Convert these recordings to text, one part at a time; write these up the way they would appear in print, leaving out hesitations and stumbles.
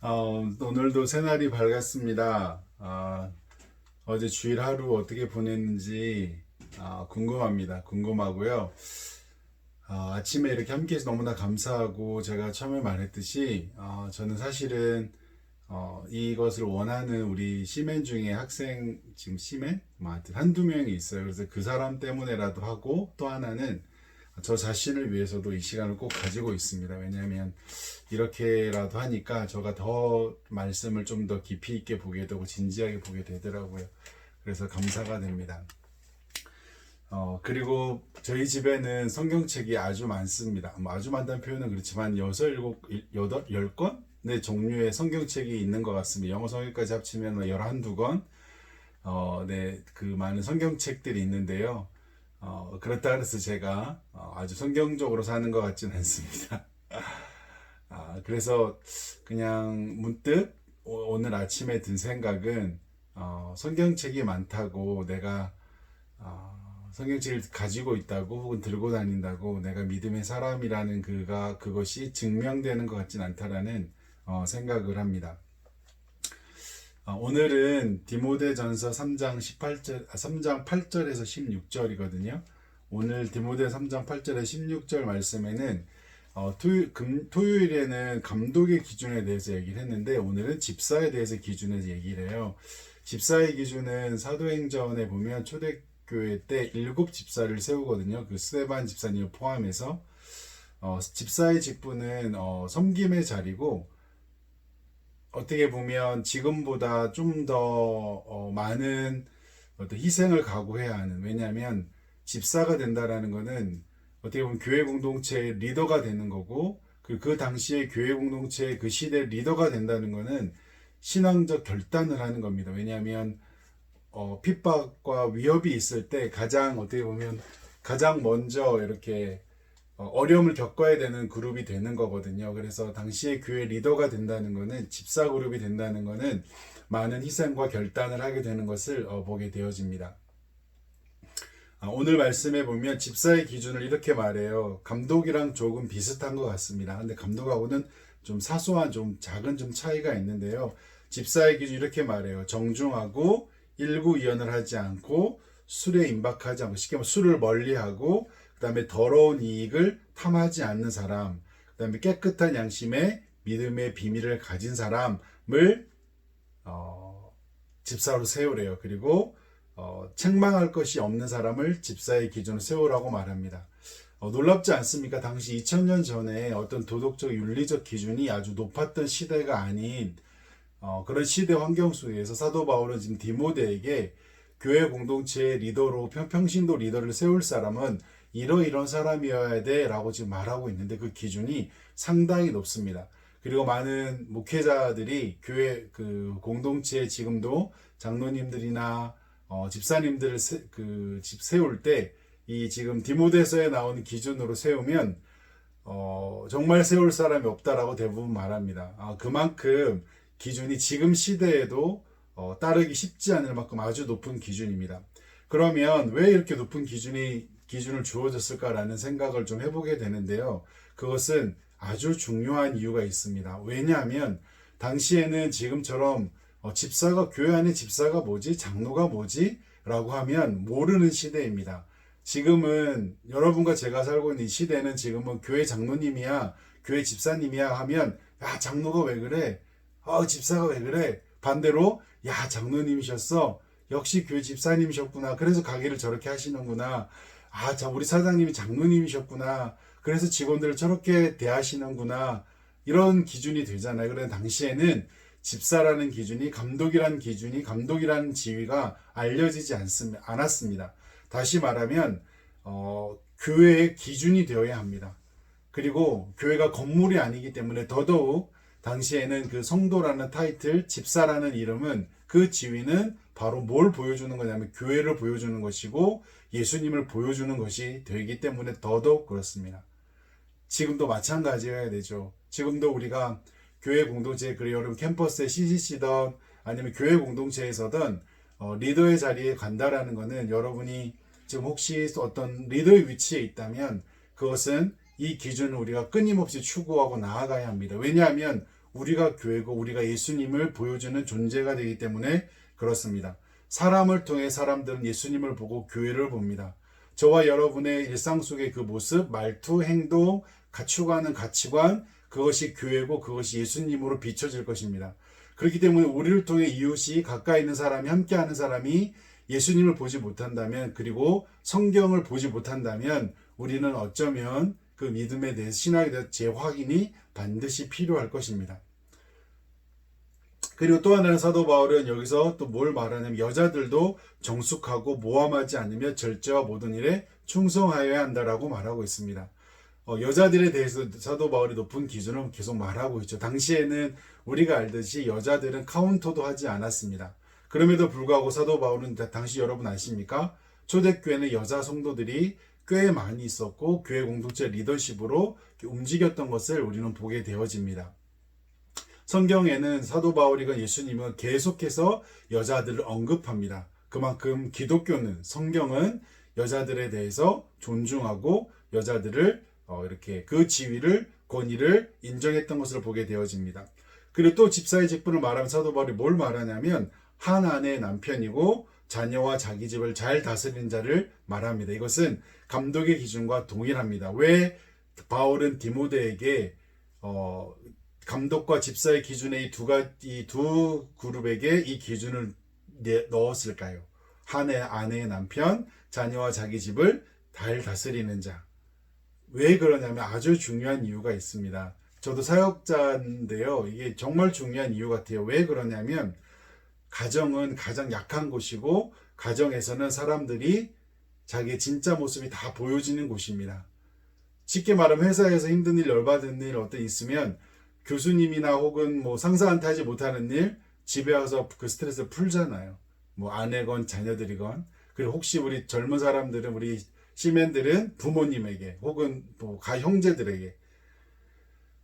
오늘도 새날이 밝았습니다. 어제 주일 하루 어떻게 보냈는지 궁금합니다. 궁금하고요. 아침에 이렇게 함께 해서 너무나 감사하고 제가 처음에 말했듯이 저는 사실은 이것을 원하는 우리 시멘 중에 학생 지금 시멘? 하여튼 한두 명이 있어요. 그래서 그 사람 때문에라도 하고 또 하나는 저 자신을 위해서도 이 시간을 꼭 가지고 있습니다. 왜냐하면 이렇게라도 하니까 제가 더 말씀을 좀 더 깊이 있게 보게 되고 진지하게 보게 되더라고요. 그래서 감사가 됩니다. 그리고 저희 집에는 성경책이 아주 많습니다. 아주 많다는 표현은 그렇지만 6, 7, 8, 10권? 네, 종류의 성경책이 있는 것 같습니다. 영어 성경까지 합치면 11, 2권? 네, 그 많은 성경책들이 있는데요. 그렇다 그래서 제가 아주 성경적으로 사는 것 같지는 않습니다. 그래서 그냥 문득 오늘 아침에 든 생각은 성경책이 많다고 내가 성경책을 가지고 있다고 혹은 들고 다닌다고 내가 믿음의 사람이라는 그것이 증명되는 것 같진 않다라는 생각을 합니다. 오늘은 디모데전서 3장 8절에서 16절이거든요. 오늘 디모데 3장 8절에 16절 말씀에는 토요일에는 감독의 기준에 대해서 얘기를 했는데 오늘은 집사에 대해서 기준에서 얘기를 해요. 집사의 기준은 사도행전에 보면 초대교회 때 7집사를 세우거든요. 그 스데반 집사님을 포함해서 집사의 직분은 섬김의 자리고 어떻게 보면 지금보다 좀 더 많은 어떤 희생을 각오해야 하는, 왜냐하면 집사가 된다라는 거는 어떻게 보면 교회 공동체의 리더가 되는 거고 그 당시에 교회 공동체의 그 시대의 리더가 된다는 거는 신앙적 결단을 하는 겁니다. 왜냐하면 핍박과 위협이 있을 때 가장 어떻게 보면 가장 먼저 이렇게 어려움을 겪어야 되는 그룹이 되는 거거든요. 그래서 당시에 교회 리더가 된다는 거는 집사 그룹이 된다는 거는 많은 희생과 결단을 하게 되는 것을 보게 되어집니다. 오늘 말씀에 보면 집사의 기준을 이렇게 말해요. 감독이랑 조금 비슷한 것 같습니다. 근데 감독하고는 좀 사소한 좀 작은 좀 차이가 있는데요. 집사의 기준 이렇게 말해요. 정중하고 일구이연을 하지 않고 술에 임박하지 않고 쉽게 말하면 술을 멀리하고 그 다음에 더러운 이익을 탐하지 않는 사람, 그 다음에 깨끗한 양심에 믿음의 비밀을 가진 사람을 집사로 세우래요. 그리고 책망할 것이 없는 사람을 집사의 기준으로 세우라고 말합니다. 놀랍지 않습니까? 당시 2000년 전에 어떤 도덕적 윤리적 기준이 아주 높았던 시대가 아닌 그런 시대 환경 속에서 사도 바울은 지금 디모데에게 교회 공동체의 리더로 평신도 리더를 세울 사람은 이러이런 사람이어야 돼 라고 지금 말하고 있는데 그 기준이 상당히 높습니다. 그리고 많은 목회자들이 교회 그 공동체에 지금도 장로님들이나 집사님들을 집 세울 때 이 지금 디모데서에 나오는 기준으로 세우면 정말 세울 사람이 없다라고 대부분 말합니다. 그만큼 기준이 지금 시대에도 따르기 쉽지 않을 만큼 아주 높은 기준입니다. 그러면 왜 이렇게 높은 기준을 주어졌을까라는 생각을 좀 해보게 되는데요. 그것은 아주 중요한 이유가 있습니다. 왜냐하면 당시에는 지금처럼 집사가 교회 안에 집사가 뭐지? 장로가 뭐지? 라고 하면 모르는 시대입니다. 지금은 여러분과 제가 살고 있는 이 시대는 지금은 교회 장로님이야, 교회 집사님이야 하면 야 장로가 왜 그래? 집사가 왜 그래? 반대로 야 장로님이셨어? 역시 교회 집사님이셨구나. 그래서 가게를 저렇게 하시는구나. 우리 사장님이 장로님이셨구나. 그래서 직원들을 저렇게 대하시는구나. 이런 기준이 되잖아요. 그런데 당시에는 집사라는 기준이 감독이라는 지위가 알려지지 않았습니다. 다시 말하면 교회의 기준이 되어야 합니다. 그리고 교회가 건물이 아니기 때문에 더더욱 당시에는 그 성도라는 타이틀, 집사라는 이름은 그 지위는 바로 뭘 보여주는 거냐면 교회를 보여주는 것이고 예수님을 보여주는 것이 되기 때문에 더더욱 그렇습니다. 지금도 마찬가지여야 되죠. 지금도 우리가 교회 공동체, 그리고 여러분 캠퍼스에 CCC든 아니면 교회 공동체에서든 리더의 자리에 간다라는 것은 여러분이 지금 혹시 어떤 리더의 위치에 있다면 그것은 이 기준을 우리가 끊임없이 추구하고 나아가야 합니다. 왜냐하면 우리가 교회고 우리가 예수님을 보여주는 존재가 되기 때문에 그렇습니다. 사람을 통해 사람들은 예수님을 보고 교회를 봅니다. 저와 여러분의 일상 속의 그 모습, 말투, 행동, 갖추고하는 가치관, 그것이 교회고 그것이 예수님으로 비춰질 것입니다. 그렇기 때문에 우리를 통해 이웃이 가까이 있는 사람이 함께하는 사람이 예수님을 보지 못한다면, 그리고 성경을 보지 못한다면 우리는 어쩌면 그 믿음에 대해서 신학에 대해서 재확인이 반드시 필요할 것입니다. 그리고 또 하나는 사도 바울은 여기서 또 뭘 말하냐면 여자들도 정숙하고 모함하지 않으며 절제와 모든 일에 충성하여야 한다라고 말하고 있습니다. 여자들에 대해서 사도 바울이 높은 기준을 계속 말하고 있죠. 당시에는 우리가 알듯이 여자들은 카운터도 하지 않았습니다. 그럼에도 불구하고 사도 바울은 당시 여러분 아십니까? 초대교회는 여자 성도들이 꽤 많이 있었고 교회 공동체 리더십으로 움직였던 것을 우리는 보게 되어집니다. 성경에는 사도 바울이가 예수님은 계속해서 여자들을 언급합니다. 그만큼 기독교는, 성경은 여자들에 대해서 존중하고 여자들을 이렇게 그 지위를, 권위를 인정했던 것을 보게 되어집니다. 그리고 또 집사의 직분을 말하면 사도 바울이 뭘 말하냐면 한 아내의 남편이고 자녀와 자기 집을 잘 다스리는 자를 말합니다. 이것은 감독의 기준과 동일합니다. 왜 바울은 디모데에게 감독과 집사의 기준의 이 두 그룹에게 이 기준을 넣었을까요? 한 아내의 남편, 자녀와 자기 집을 잘 다스리는 자. 왜 그러냐면 아주 중요한 이유가 있습니다. 저도 사역자인데요. 이게 정말 중요한 이유 같아요. 왜 그러냐면 가정은 가장 약한 곳이고 가정에서는 사람들이 자기의 진짜 모습이 다 보여지는 곳입니다. 쉽게 말하면 회사에서 힘든 일, 열받은 일 어떤 있으면 교수님이나 혹은 뭐 상사한테 하지 못하는 일 집에 와서 그 스트레스를 풀잖아요. 뭐 아내건 자녀들이건. 그리고 혹시 우리 젊은 사람들은, 우리 시맨들은 부모님에게 혹은 뭐 형제들에게.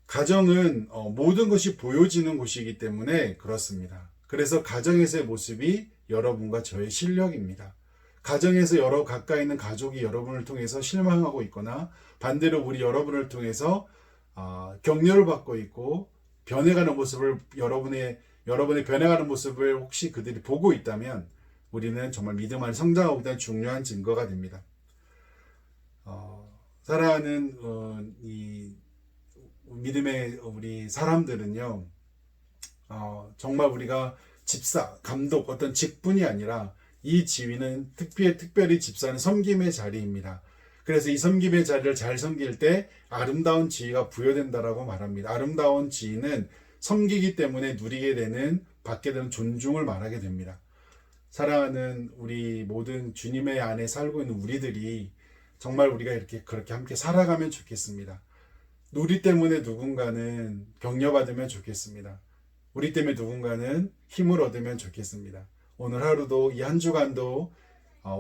가정은 모든 것이 보여지는 곳이기 때문에 그렇습니다. 그래서 가정에서의 모습이 여러분과 저의 실력입니다. 가정에서 가까이 있는 가족이 여러분을 통해서 실망하고 있거나 반대로 우리 여러분을 통해서 격려를 받고 있고 변해가는 모습을 여러분의 변해가는 모습을 혹시 그들이 보고 있다면 우리는 정말 믿음 안에 성장하고 있다는 중요한 증거가 됩니다. 사랑하는 이 믿음의 우리 사람들은요, 정말 우리가 집사, 감독, 어떤 직분이 아니라 이 지위는 특별히 집사는 섬김의 자리입니다. 그래서 이 섬김의 자리를 잘 섬길 때 아름다운 지위가 부여된다라고 말합니다. 아름다운 지위는 섬기기 때문에 누리게 되는, 받게 되는 존중을 말하게 됩니다. 사랑하는 우리 모든 주님의 안에 살고 있는 우리들이 정말 우리가 그렇게 함께 살아가면 좋겠습니다. 우리 때문에 누군가는 격려받으면 좋겠습니다. 우리 때문에 누군가는 힘을 얻으면 좋겠습니다. 오늘 하루도 이 한 주간도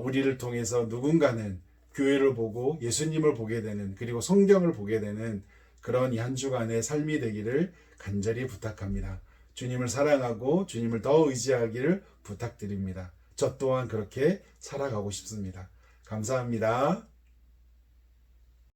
우리를 통해서 누군가는 교회를 보고 예수님을 보게 되는, 그리고 성경을 보게 되는 그런 이 한 주간의 삶이 되기를 간절히 부탁합니다. 주님을 사랑하고 주님을 더 의지하기를 부탁드립니다. 저 또한 그렇게 살아가고 싶습니다. 감사합니다.